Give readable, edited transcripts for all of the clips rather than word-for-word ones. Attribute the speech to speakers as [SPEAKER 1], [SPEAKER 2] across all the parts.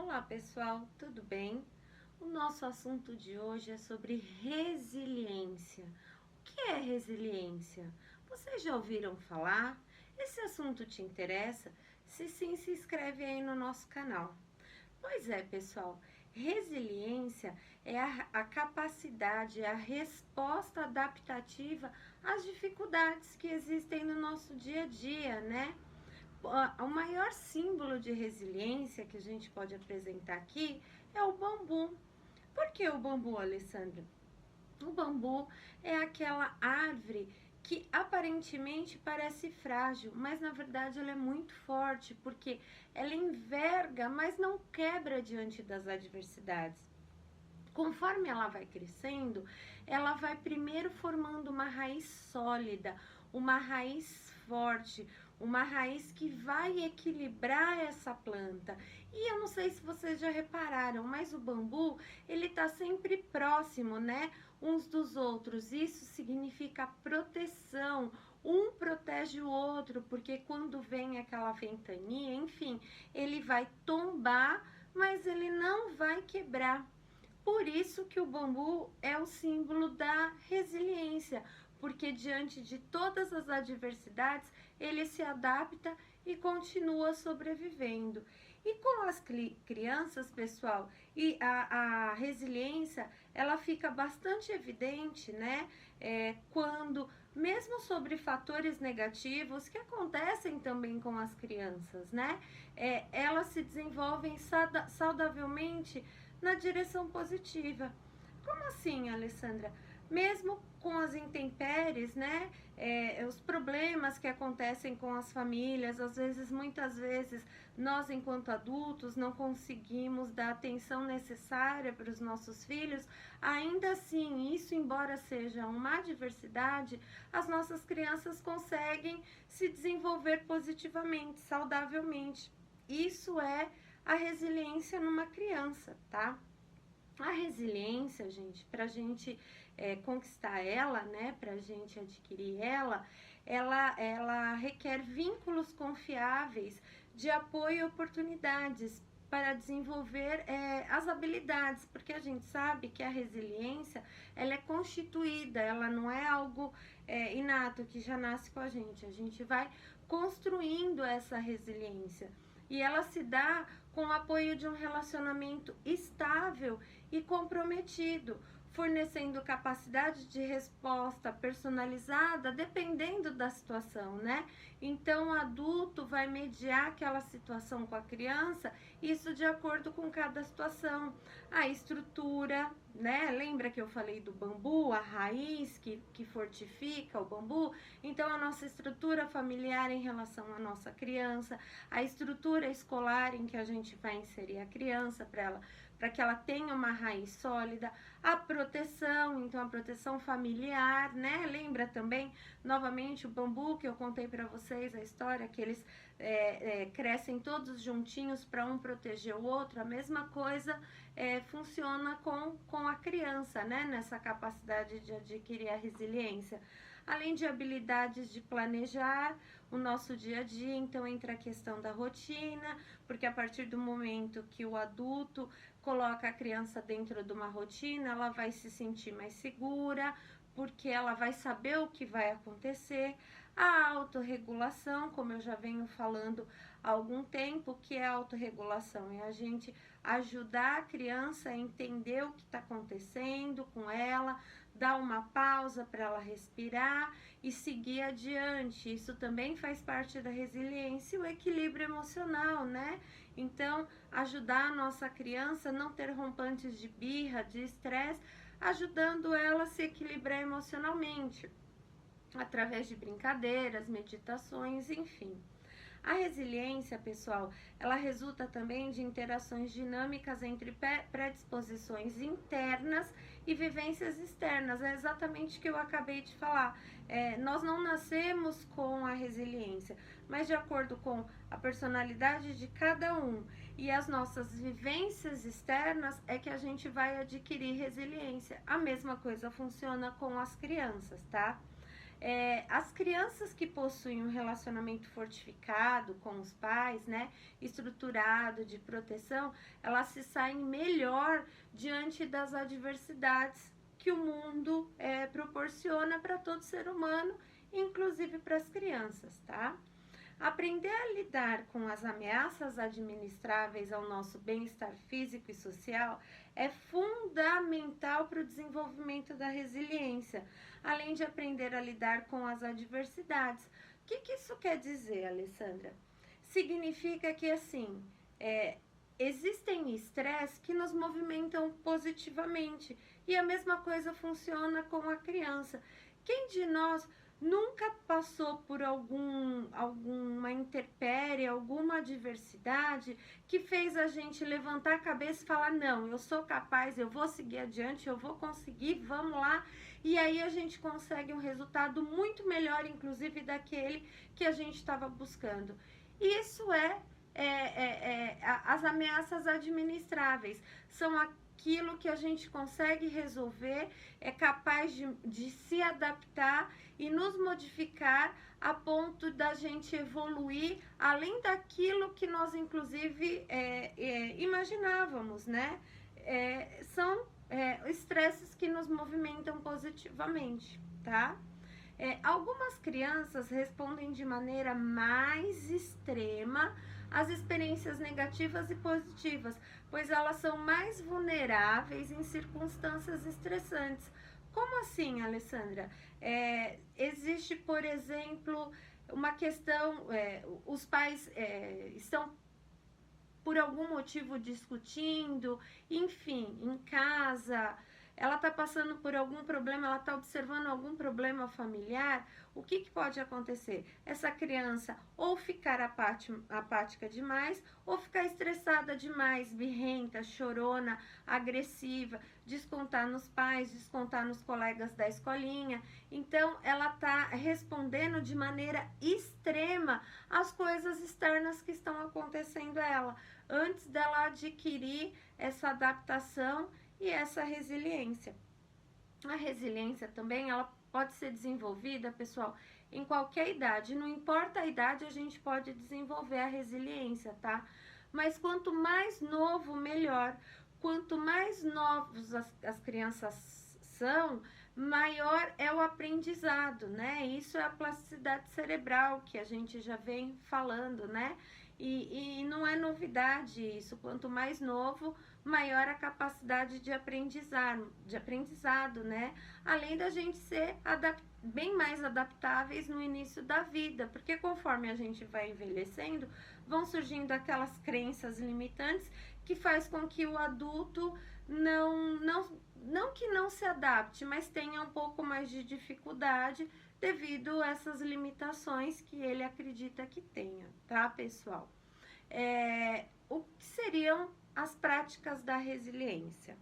[SPEAKER 1] Olá pessoal, tudo bem? O nosso assunto de hoje é sobre resiliência. O que é resiliência? Vocês já ouviram falar? Esse assunto te interessa? Se sim, se inscreve aí no nosso canal. Pois é, pessoal, resiliência é a capacidade, a resposta adaptativa às dificuldades que existem no nosso dia a dia, né? O maior símbolo de resiliência que a gente pode apresentar aqui é o bambu. Por que o bambu, Alessandra? O bambu é aquela árvore que aparentemente parece frágil, mas na verdade ela é muito forte, porque ela enverga, mas não quebra diante das adversidades. Conforme ela vai crescendo, ela vai primeiro formando uma raiz sólida, uma raiz forte, uma raiz que vai equilibrar essa planta. E eu não sei se vocês já repararam, mas o bambu, ele tá sempre próximo, né, uns dos outros. Isso significa proteção. Um protege o outro, porque quando vem aquela ventania, enfim, ele vai tombar, mas ele não vai quebrar. Por isso que o bambu é o símbolo da resiliência, porque diante de todas as adversidades, ele se adapta e continua sobrevivendo. E com as crianças, pessoal, e a resiliência, ela fica bastante evidente, né? Quando, mesmo sobre fatores negativos que acontecem também com as crianças, né? Elas se desenvolvem saudavelmente na direção positiva. Como assim, Alessandra? Mesmo com as intempéries, né? Os problemas que acontecem com as famílias, às vezes, muitas vezes, nós, enquanto adultos, não conseguimos dar a atenção necessária para os nossos filhos. Ainda assim, isso, embora seja uma adversidade, as nossas crianças conseguem se desenvolver positivamente, saudavelmente. Isso é a resiliência numa criança, tá? A resiliência, gente, para a gente conquistar ela, né, para a gente adquirir ela requer vínculos confiáveis de apoio e oportunidades para desenvolver as habilidades, porque a gente sabe que a resiliência, ela é constituída, ela não é algo inato que já nasce com a gente vai construindo essa resiliência. E ela se dá com o apoio de um relacionamento estável e comprometido, fornecendo capacidade de resposta personalizada dependendo da situação, né? Então, o adulto vai mediar aquela situação com a criança, isso de acordo com cada situação. A estrutura, né? Lembra que eu falei do bambu, a raiz que fortifica o bambu? Então, a nossa estrutura familiar em relação à nossa criança, a estrutura escolar em que a gente vai inserir a criança para que ela tenha uma raiz sólida, a proteção, então a proteção familiar, né? Lembra também, novamente, o bambu que eu contei para vocês, a história que eles crescem todos juntinhos para um proteger o outro. A mesma coisa funciona com a criança, né? Nessa capacidade de adquirir a resiliência. Além de habilidades de planejar o nosso dia a dia, então entra a questão da rotina, porque a partir do momento que o adulto coloca a criança dentro de uma rotina, ela vai se sentir mais segura, porque ela vai saber o que vai acontecer. A autorregulação, como eu já venho falando há algum tempo, que é a autorregulação? É a gente ajudar a criança a entender o que está acontecendo com ela, dar uma pausa para ela respirar e seguir adiante. Isso também faz parte da resiliência e o equilíbrio emocional, né? Então, ajudar a nossa criança a não ter rompantes de birra, de estresse, ajudando ela a se equilibrar emocionalmente, através de brincadeiras, meditações, enfim. A resiliência, pessoal, ela resulta também de interações dinâmicas entre predisposições internas e vivências externas. É exatamente o que eu acabei de falar. Nós não nascemos com a resiliência, mas de acordo com a personalidade de cada um e as nossas vivências externas é que a gente vai adquirir resiliência. A mesma coisa funciona com as crianças, tá? As crianças que possuem um relacionamento fortificado com os pais, né, estruturado de proteção, elas se saem melhor diante das adversidades que o mundo proporciona para todo ser humano, inclusive para as crianças, tá? Aprender a lidar com as ameaças administráveis ao nosso bem-estar físico e social é fundamental para o desenvolvimento da resiliência, além de aprender a lidar com as adversidades. O que isso quer dizer, Alessandra? Significa que, assim, existem estresses que nos movimentam positivamente e a mesma coisa funciona com a criança. Quem de nós nunca passou por alguma intempérie, alguma adversidade que fez a gente levantar a cabeça e falar, não, eu sou capaz, eu vou seguir adiante, eu vou conseguir, vamos lá. E aí a gente consegue um resultado muito melhor, inclusive, daquele que a gente estava buscando. Isso as ameaças administráveis. São aquilo que a gente consegue resolver, é capaz de se adaptar e nos modificar a ponto da gente evoluir além daquilo que nós, inclusive, imaginávamos, né? São estresses que nos movimentam positivamente, tá? Algumas crianças respondem de maneira mais extrema às experiências negativas e positivas, pois elas são mais vulneráveis em circunstâncias estressantes. Como assim, Alessandra? Existe, por exemplo, uma questão, os pais estão por algum motivo discutindo, enfim, em casa, ela está passando por algum problema, ela está observando algum problema familiar, o que pode acontecer? Essa criança ou ficar apática demais, ou ficar estressada demais, birrenta, chorona, agressiva, descontar nos pais, descontar nos colegas da escolinha. Então, ela está respondendo de maneira extrema às coisas externas que estão acontecendo a ela, antes dela adquirir essa adaptação e essa resiliência. A resiliência também, ela pode ser desenvolvida, pessoal, em qualquer idade. Não importa a idade, a gente pode desenvolver a resiliência, tá? Mas quanto mais novo, melhor. Quanto mais novos as crianças são, maior é o aprendizado, né? Isso é a plasticidade cerebral que a gente já vem falando, né? E não é novidade isso. Quanto mais novo, maior a capacidade de aprendizado, né? Além da gente ser bem mais adaptáveis no início da vida, porque conforme a gente vai envelhecendo, vão surgindo aquelas crenças limitantes que faz com que o adulto não que não se adapte, mas tenha um pouco mais de dificuldade devido a essas limitações que ele acredita que tenha, tá, pessoal? O que seriam as práticas da resiliência?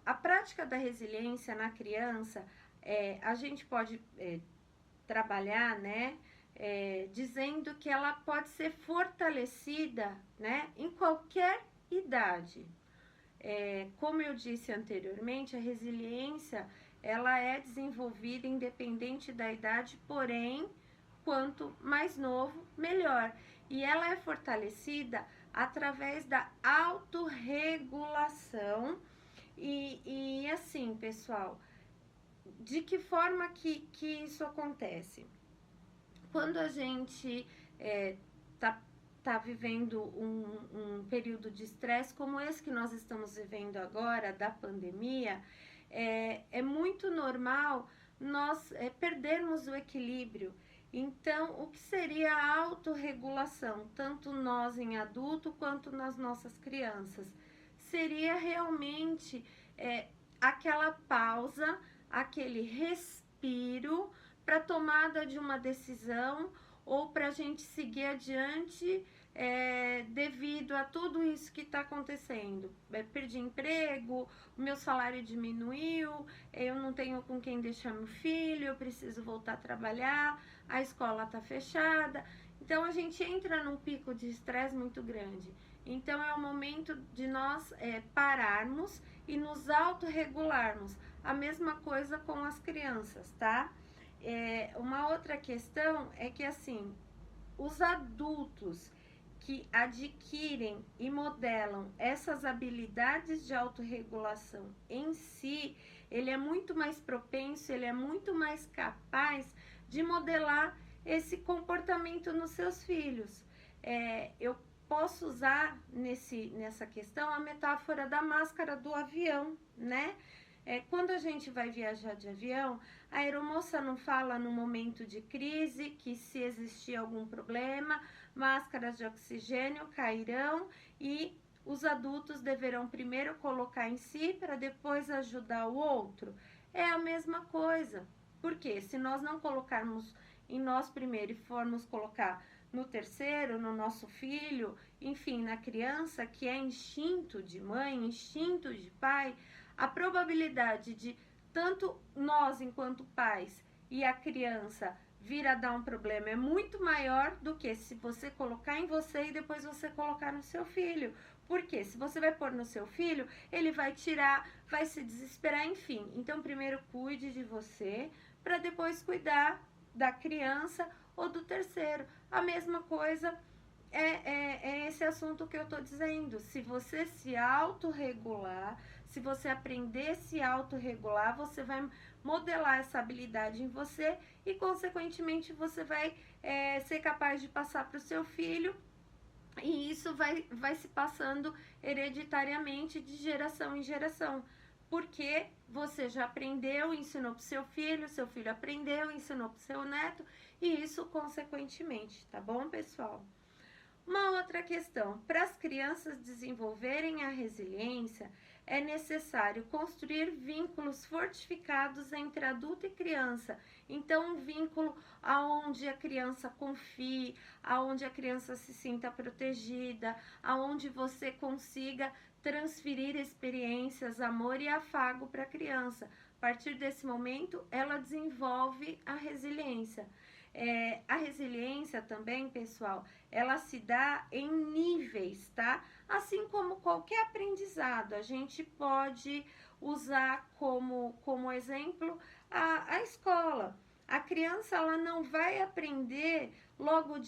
[SPEAKER 1] A prática da resiliência na criança, a gente pode trabalhar, né, dizendo que ela pode ser fortalecida, né, em qualquer idade. Como eu disse anteriormente, a resiliência ela é desenvolvida independente da idade, porém, quanto mais novo, melhor. E ela é fortalecida através da autorregulação. E assim, pessoal, de que forma que isso acontece? Quando a gente tá vivendo um período de estresse como esse que nós estamos vivendo agora, da pandemia, é muito normal nós perdermos o equilíbrio. Então, o que seria a autorregulação, tanto nós em adulto quanto nas nossas crianças? Seria realmente aquela pausa, aquele respiro para tomada de uma decisão ou para a gente seguir adiante devido a tudo isso que está acontecendo. Perdi emprego, o meu salário diminuiu, eu não tenho com quem deixar meu filho, eu preciso voltar a trabalhar, a escola está fechada. Então a gente entra num pico de estresse muito grande. Então é o momento de nós pararmos e nos autorregularmos. A mesma coisa com as crianças, tá? Uma outra questão é que assim, os adultos que adquirem e modelam essas habilidades de autorregulação em si, ele é muito mais propenso, ele é muito mais capaz de modelar esse comportamento nos seus filhos. Eu posso usar nessa questão a metáfora da máscara do avião, né? Quando a gente vai viajar de avião, a aeromoça não fala no momento de crise que se existir algum problema, máscaras de oxigênio cairão e os adultos deverão primeiro colocar em si para depois ajudar o outro. É a mesma coisa. Porque se nós não colocarmos em nós primeiro e formos colocar no terceiro, no nosso filho, enfim, na criança, que é instinto de mãe, instinto de pai, a probabilidade de tanto nós enquanto pais e a criança vir a dar um problema é muito maior do que se você colocar em você e depois você colocar no seu filho. Porque se você vai pôr no seu filho, ele vai tirar, vai se desesperar, enfim. Então, primeiro cuide de você para depois cuidar da criança ou do terceiro. A mesma coisa é esse assunto que eu estou dizendo. Se você se autorregular, se você aprender a se autorregular, você vai modelar essa habilidade em você e, consequentemente, você vai ser capaz de passar para o seu filho e isso vai se passando hereditariamente de geração em geração. Porque você já aprendeu, ensinou para o seu filho aprendeu, ensinou para o seu neto e isso consequentemente, tá bom, pessoal? Uma outra questão, para as crianças desenvolverem a resiliência, é necessário construir vínculos fortificados entre adulto e criança. Então, um vínculo aonde a criança confie, aonde a criança se sinta protegida, aonde você consiga transferir experiências, amor e afago para a criança. A partir desse momento, ela desenvolve a resiliência. A resiliência também, pessoal, ela se dá em níveis, tá? Assim como qualquer aprendizado, a gente pode usar como exemplo a escola. A criança, ela não vai aprender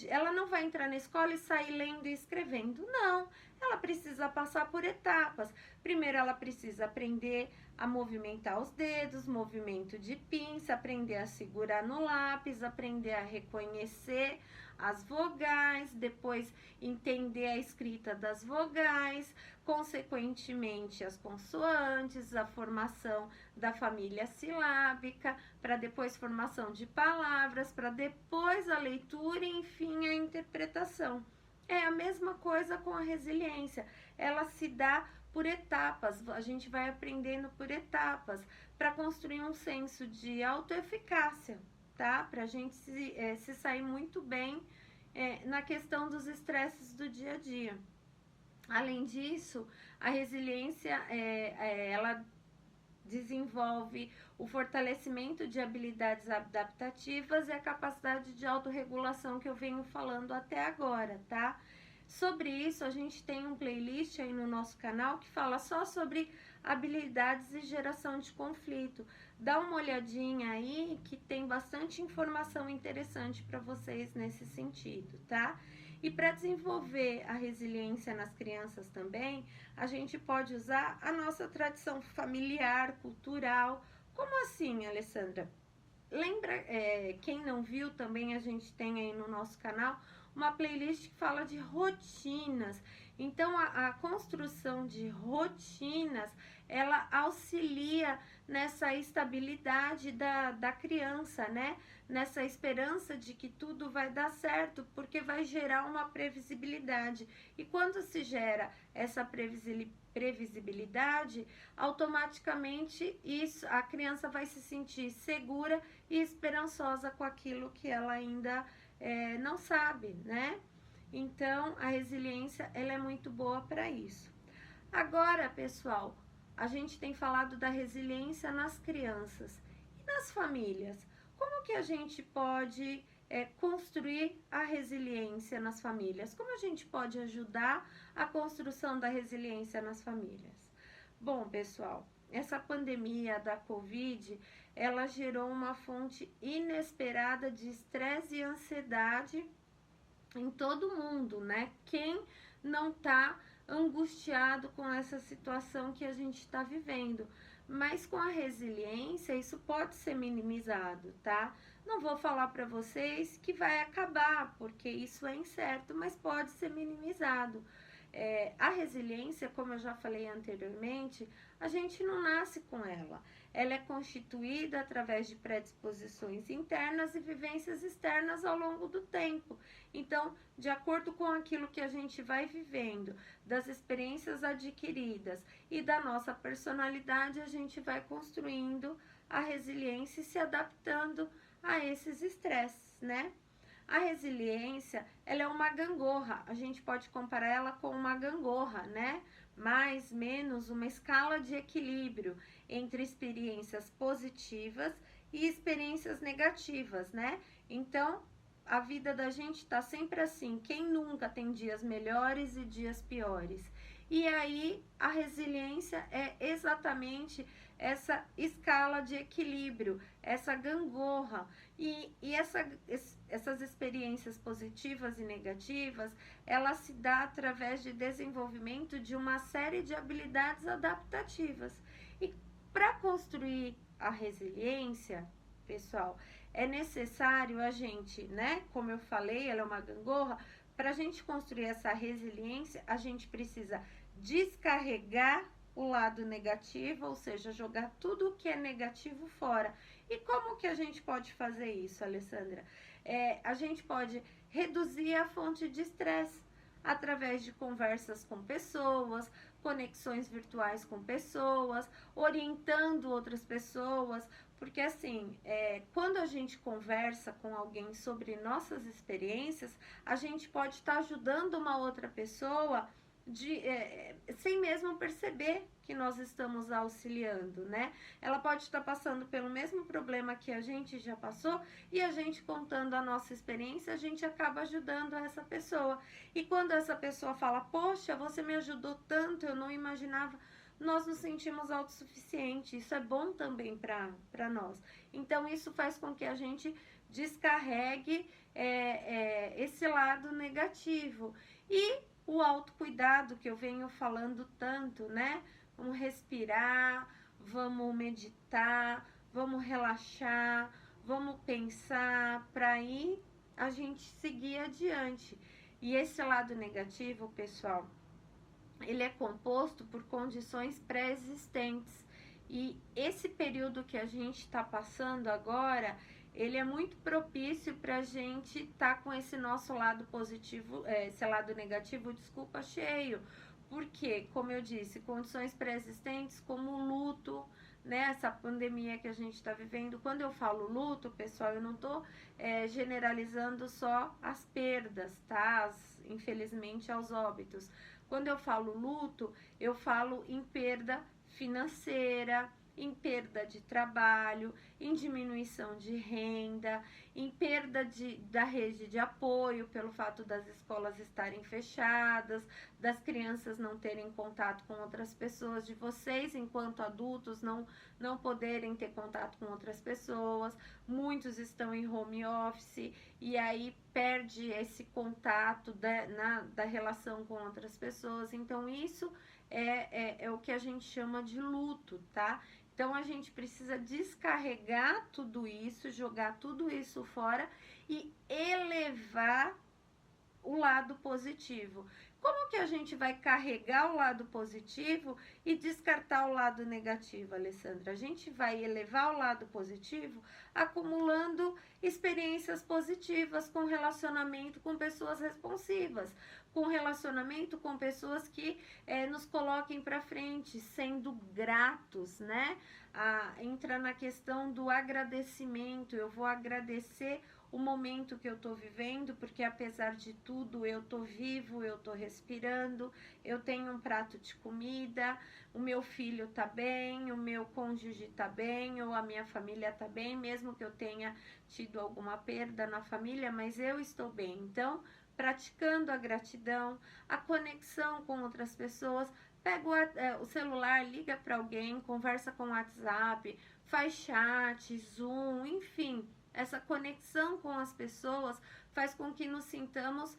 [SPEAKER 1] ela não vai entrar na escola e sair lendo e escrevendo, não. Ela precisa passar por etapas. Primeiro, ela precisa aprender a movimentar os dedos, movimento de pinça, aprender a segurar no lápis, aprender a reconhecer as vogais, depois entender a escrita das vogais, consequentemente as consoantes, a formação da família silábica, para depois formação de palavras, para depois a leitura e enfim a interpretação. É a mesma coisa com a resiliência, ela se dá por etapas, a gente vai aprendendo por etapas para construir um senso de autoeficácia, tá? Para a gente se sair muito bem na questão dos estresses do dia a dia. Além disso, a resiliência, ela desenvolve o fortalecimento de habilidades adaptativas e a capacidade de autorregulação que eu venho falando até agora, tá? Sobre isso, a gente tem um playlist aí no nosso canal que fala só sobre habilidades e geração de conflito. Dá uma olhadinha aí que tem bastante informação interessante para vocês nesse sentido, tá? E para desenvolver a resiliência nas crianças também, a gente pode usar a nossa tradição familiar, cultural. Como assim, Alessandra? Lembra, quem não viu também, a gente tem aí no nosso canal uma playlist que fala de rotinas. Então, a construção de rotinas, ela auxilia nessa estabilidade da criança, né? Nessa esperança de que tudo vai dar certo, porque vai gerar uma previsibilidade. E quando se gera essa previsibilidade, automaticamente a criança vai se sentir segura e esperançosa com aquilo que ela ainda não sabe, né? Então, a resiliência, ela é muito boa para isso. Agora, pessoal, a gente tem falado da resiliência nas crianças e nas famílias. Como que a gente pode construir a resiliência nas famílias. Como a gente pode ajudar a construção da resiliência nas famílias? Bom, pessoal, essa pandemia da Covid, ela gerou uma fonte inesperada de estresse e ansiedade em todo mundo, né? Quem não tá angustiado com essa situação que a gente está vivendo? Mas com a resiliência, isso pode ser minimizado, tá? Não vou falar para vocês que vai acabar, porque isso é incerto, mas pode ser minimizado. A resiliência, como eu já falei anteriormente, a gente não nasce com ela. Ela é constituída através de predisposições internas e vivências externas ao longo do tempo. Então, de acordo com aquilo que a gente vai vivendo, das experiências adquiridas e da nossa personalidade, a gente vai construindo a resiliência e se adaptando a esses estresses, né? A resiliência, ela é uma gangorra, a gente pode comparar ela com uma gangorra, né? Mais, menos, uma escala de equilíbrio entre experiências positivas e experiências negativas, né? Então, a vida da gente tá sempre assim, quem nunca tem dias melhores e dias piores? E aí, a resiliência é exatamente essa escala de equilíbrio, essa gangorra. Essas experiências positivas e negativas, ela se dá através de desenvolvimento de uma série de habilidades adaptativas. E para construir a resiliência, pessoal, é necessário a gente, né? Como eu falei, ela é uma gangorra. Para a gente construir essa resiliência, a gente precisa descarregar o lado negativo, ou seja, jogar tudo o que é negativo fora. E como que a gente pode fazer isso, Alessandra? A gente pode reduzir a fonte de estresse através de conversas com pessoas, conexões virtuais com pessoas, orientando outras pessoas, porque assim, quando a gente conversa com alguém sobre nossas experiências, a gente pode estar ajudando uma outra pessoa sem mesmo perceber que nós estamos auxiliando, né? Ela pode estar passando pelo mesmo problema que a gente já passou e a gente contando a nossa experiência, a gente acaba ajudando essa pessoa. E quando essa pessoa fala, poxa, você me ajudou tanto, eu não imaginava, nós nos sentimos autossuficientes. Isso é bom também para nós. Então, isso faz com que a gente descarregue esse lado negativo. E o autocuidado que eu venho falando tanto, né? Vamos respirar, vamos meditar, vamos relaxar, vamos pensar para aí a gente seguir adiante. E esse lado negativo, pessoal, ele é composto por condições pré-existentes. E esse período que a gente está passando agora, ele é muito propício para a gente estar com esse nosso lado positivo, esse lado negativo, desculpa, cheio. Porque, como eu disse, condições pré-existentes como o luto, né? Essa pandemia que a gente está vivendo. Quando eu falo luto, pessoal, eu não estou generalizando só as perdas, tá? Infelizmente, aos óbitos. Quando eu falo luto, eu falo em perda financeira, em perda de trabalho, em diminuição de renda, em perda da rede de apoio pelo fato das escolas estarem fechadas, das crianças não terem contato com outras pessoas, de vocês enquanto adultos não poderem ter contato com outras pessoas. Muitos estão em home office e aí perde esse contato da relação com outras pessoas. Então isso é o que a gente chama de luto, tá? Então a gente precisa descarregar tudo isso, jogar tudo isso fora e elevar o lado positivo. Como que a gente vai carregar o lado positivo e descartar o lado negativo, Alessandra? A gente vai elevar o lado positivo acumulando experiências positivas com relacionamento com pessoas responsivas, com relacionamento com pessoas que nos coloquem para frente, sendo gratos, né? Entra na questão do agradecimento. Eu vou agradecer o momento que eu tô vivendo, porque apesar de tudo eu tô vivo, eu tô respirando, eu tenho um prato de comida, o meu filho tá bem, o meu cônjuge tá bem, ou a minha família tá bem, mesmo que eu tenha tido alguma perda na família, mas eu estou bem. Então, praticando a gratidão, a conexão com outras pessoas, pega o celular, liga para alguém, conversa com o WhatsApp, faz chat, Zoom, enfim, essa conexão com as pessoas faz com que nos sintamos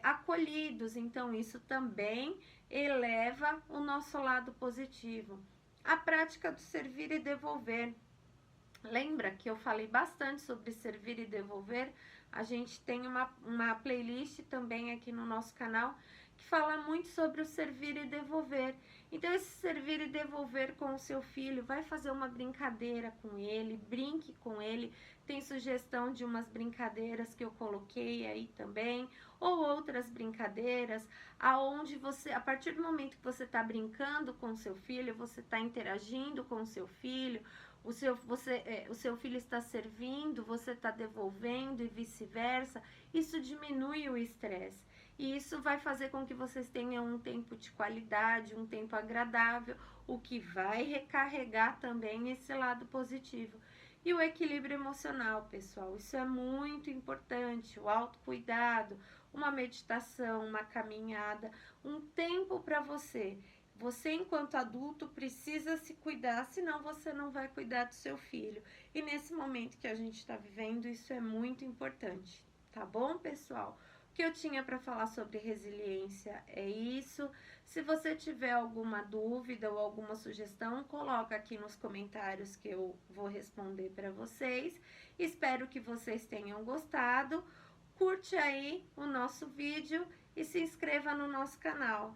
[SPEAKER 1] acolhidos. Então, isso também eleva o nosso lado positivo. A prática do servir e devolver. Lembra que eu falei bastante sobre servir e devolver? A gente tem uma playlist também aqui no nosso canal que fala muito sobre o servir e devolver. Então, esse servir e devolver com o seu filho, vai fazer uma brincadeira com ele, brinque com ele. Tem sugestão de umas brincadeiras que eu coloquei aí também, ou outras brincadeiras, aonde você, a partir do momento que você está brincando com o seu filho, você está interagindo com o seu filho, o seu filho está servindo, você está devolvendo e vice-versa, isso diminui o estresse. E isso vai fazer com que vocês tenham um tempo de qualidade, um tempo agradável, o que vai recarregar também esse lado positivo. E o equilíbrio emocional, pessoal, isso é muito importante, o autocuidado, uma meditação, uma caminhada, um tempo para você. Você, enquanto adulto, precisa se cuidar, senão você não vai cuidar do seu filho. E nesse momento que a gente está vivendo, isso é muito importante, tá bom, pessoal? O que eu tinha para falar sobre resiliência é isso. Se você tiver alguma dúvida ou alguma sugestão, coloca aqui nos comentários que eu vou responder para vocês. Espero que vocês tenham gostado. Curte aí o nosso vídeo e se inscreva no nosso canal.